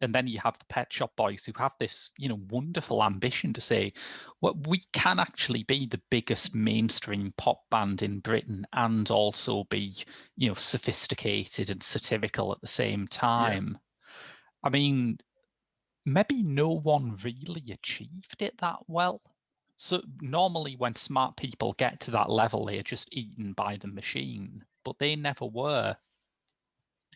And then you have the Pet Shop Boys who have this, you know, wonderful ambition to say, well, we can actually be the biggest mainstream pop band in Britain and also be, you know, sophisticated and satirical at the same time. I mean, maybe no one really achieved it that well. So normally when smart people get to that level, they are just eaten by the machine, but they never were.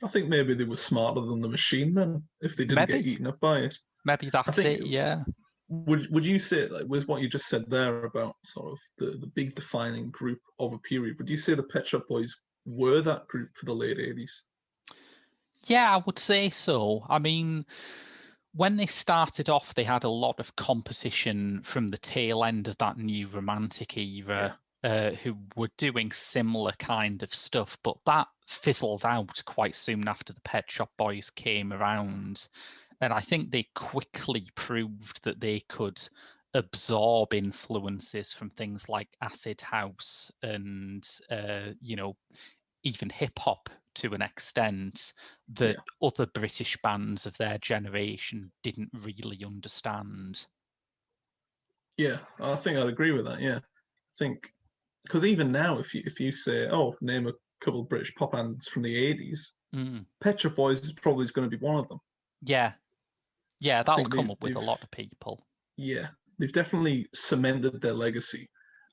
I think maybe they were smarter than the machine then, if they didn't get eaten up by it. Maybe that's it, yeah. Would you say, like, with what you just said there about sort of the big defining group of a period, would you say the Pet Shop Boys were that group for the late 80s? Yeah, I would say so. I mean, when they started off, they had a lot of composition from the tail end of that new romantic era, who were doing similar kind of stuff, but that fizzled out quite soon after the Pet Shop Boys came around. And I think they quickly proved that they could absorb influences from things like acid house and, you know, even hip hop to an extent that other British bands of their generation didn't really understand. Yeah, I think I'd agree with that. Yeah, I think because even now, if you say, oh, name a couple of British pop bands from the 80s, Pet Shop Boys is probably going to be one of them. Yeah, that'll come up with a lot of people. Yeah, they've definitely cemented their legacy.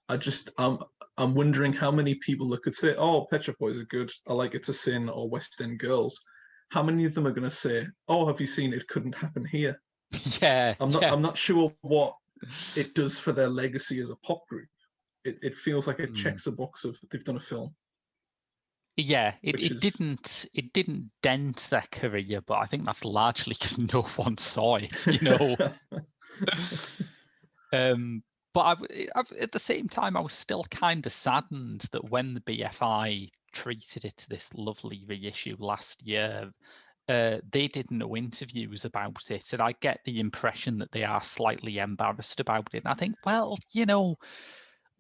I'm wondering how many people that could say, "Oh, Pet Shop Boys are good. I like It's a Sin" or West End Girls. How many of them are going to say, "Oh, have you seen It Couldn't Happen Here"? I'm not sure what it does for their legacy as a pop group. It feels like it checks a box of they've done a film. Yeah, it didn't dent their career, but I think that's largely because no one saw it, you know. But at the same time, I was still kind of saddened that when the BFI treated it to this lovely reissue last year, they did no interviews about it, and I get the impression that they are slightly embarrassed about it. And I think, well, you know,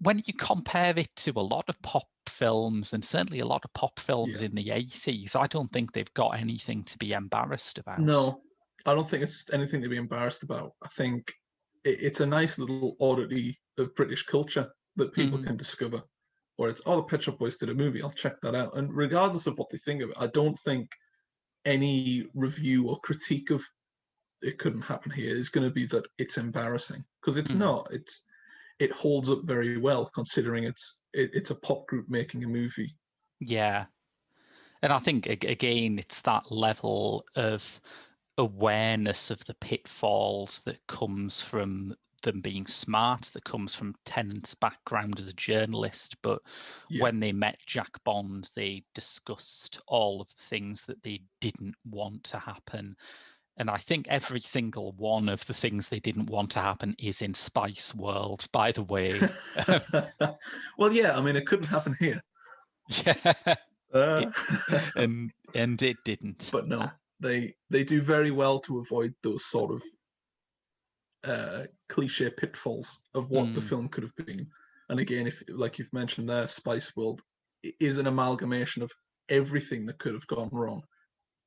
when you compare it to a lot of pop films, and certainly a lot of pop films in the 80s, I don't think they've got anything to be embarrassed about. No, I don't think it's anything to be embarrassed about. I think it's a nice little oddity of British culture that people can discover. Or it's, oh, the Pet Shop Boys did a movie, I'll check that out. And regardless of what they think of it, I don't think any review or critique of It Couldn't Happen Here is going to be that it's embarrassing, because it's not. It holds up very well considering it's a pop group making a movie. Yeah. And I think, again, it's that level of awareness of the pitfalls that comes from them being smart, that comes from Tennant's background as a journalist. But when they met Jack Bond, they discussed all of the things that they didn't want to happen. And I think every single one of the things they didn't want to happen is in Spice World, by the way. Well, yeah, I mean, it couldn't happen here. Yeah. And it didn't. But no, they do very well to avoid those sort of cliche pitfalls of what the film could have been. And again, if, like you've mentioned there, Spice World is an amalgamation of everything that could have gone wrong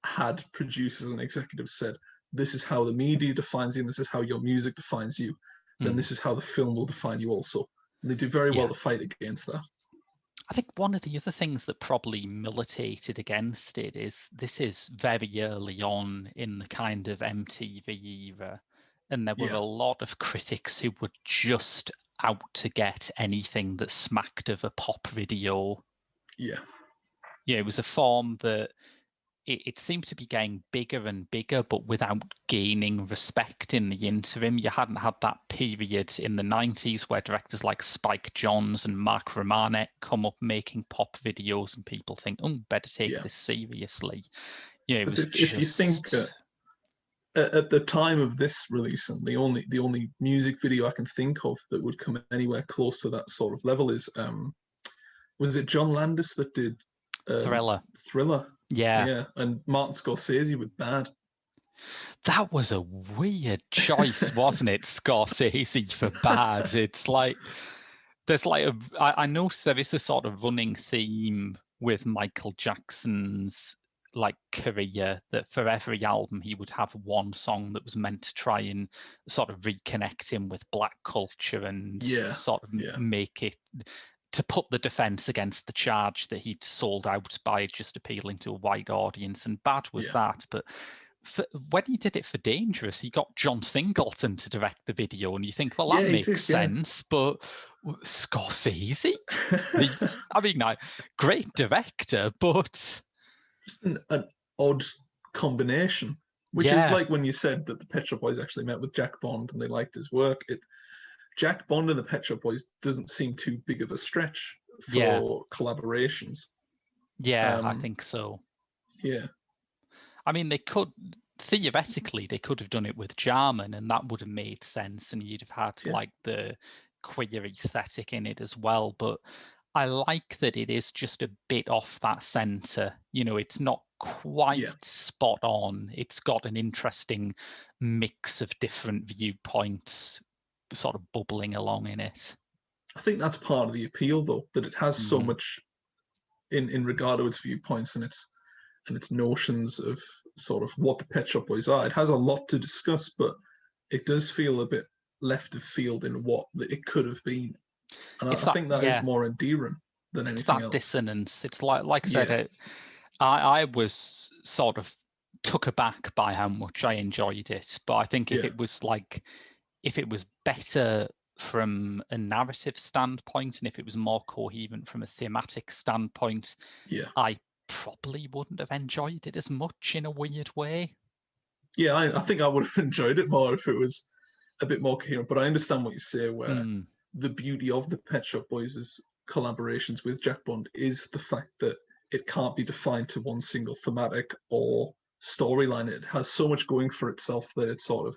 had producers and executives said, this is how the media defines you, and this is how your music defines you, then this is how the film will define you also. And they do very well to fight against that. I think one of the other things that probably militated against it is this is very early on in the kind of MTV era, and there were a lot of critics who were just out to get anything that smacked of a pop video. Yeah. Yeah, it was a form that it seemed to be getting bigger and bigger, but without gaining respect in the interim. You hadn't had that period in the 90s where directors like Spike Jonze and Mark Romanek come up making pop videos and people think, oh, better take this seriously. Yeah, it was if you think at the time of this release, and the only music video I can think of that would come anywhere close to that sort of level is was it John Landis that did Thriller? Yeah, and Martin Scorsese with Bad. That was a weird choice, wasn't it? Scorsese for Bad. It's like there's like I know there is a sort of running theme with Michael Jackson's like career that for every album he would have one song that was meant to try and sort of reconnect him with black culture and sort of make it to put the defense against the charge that he'd sold out by just appealing to a white audience, and Bad was that. But when he did it for Dangerous, he got John Singleton to direct the video, and you think, well, that makes sense, but Scorsese? I mean, great director, but just an odd combination, which is like when you said that the Pet Shop Boys actually met with Jack Bond and they liked his work. Jack Bond and the Pet Shop Boys doesn't seem too big of a stretch for collaborations. Yeah, I think so. Yeah. I mean, theoretically, they could have done it with Jarman, and that would have made sense, and you'd have had like the queer aesthetic in it as well. But I like that it is just a bit off that centre. You know, it's not quite spot on. It's got an interesting mix of different viewpoints sort of bubbling along in it. I think that's part of the appeal, though, that it has so much in regard to its viewpoints and its notions of sort of what the Pet Shop Boys are. It has a lot to discuss, but it does feel a bit left of field in what it could have been. And I think that is more endearing than anything else. It's that dissonance. It's like I said, I was sort of took aback by how much I enjoyed it. But I think if it was better from a narrative standpoint, and if it was more coherent from a thematic standpoint, I probably wouldn't have enjoyed it as much in a weird way. Yeah, I think I would have enjoyed it more if it was a bit more coherent. But I understand what you say, where the beauty of the Pet Shop Boys' collaborations with Jack Bond is the fact that it can't be defined to one single thematic or storyline. It has so much going for itself that it sort of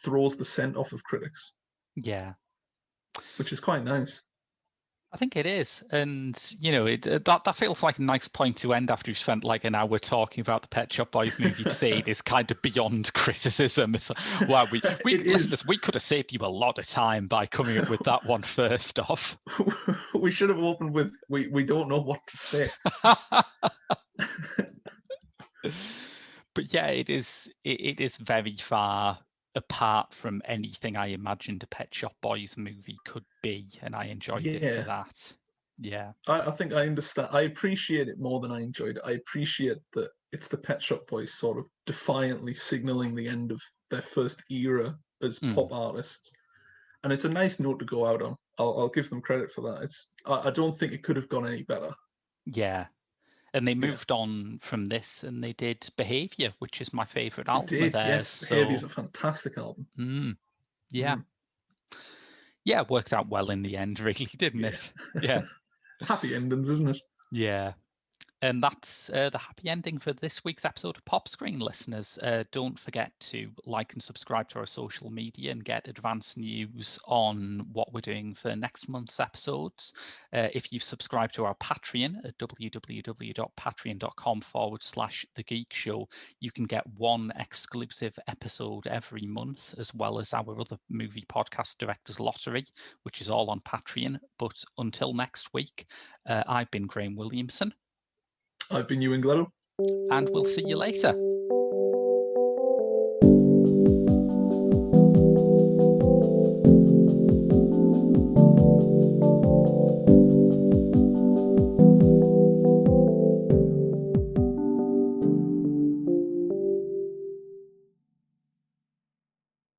throws the scent off of critics. Yeah. Which is quite nice. I think it is. And, you know, that feels like a nice point to end after you've spent like an hour talking about the Pet Shop Boys movie to say it is kind of beyond criticism. It's like, wow, listeners, we could have saved you a lot of time by coming up with that one first off. We should have opened with, we don't know what to say. But yeah, it is very far apart from anything I imagined a Pet Shop Boys movie could be, and I enjoyed it for that. Yeah. I think I understand. I appreciate it more than I enjoyed it. I appreciate that it's the Pet Shop Boys sort of defiantly signaling the end of their first era as pop artists. And it's a nice note to go out on. I'll give them credit for that. I don't think it could have gone any better. Yeah. And they moved on from this and they did Behaviour, which is my favourite album of theirs. Yes, Behaviour's a fantastic album. Yeah. Yeah, it worked out well in the end, really, didn't it? Yeah. Happy endings, isn't it? Yeah. And that's the happy ending for this week's episode of Pop Screen, listeners. Don't forget to like and subscribe to our social media and get advance news on what we're doing for next month's episodes. If you subscribe to our Patreon at www.patreon.com/The Geek Show, you can get one exclusive episode every month, as well as our other movie podcast, Director's Lottery, which is all on Patreon. But until next week, I've been Graham Williamson. I've been Ewan Gleadow. And we'll see you later.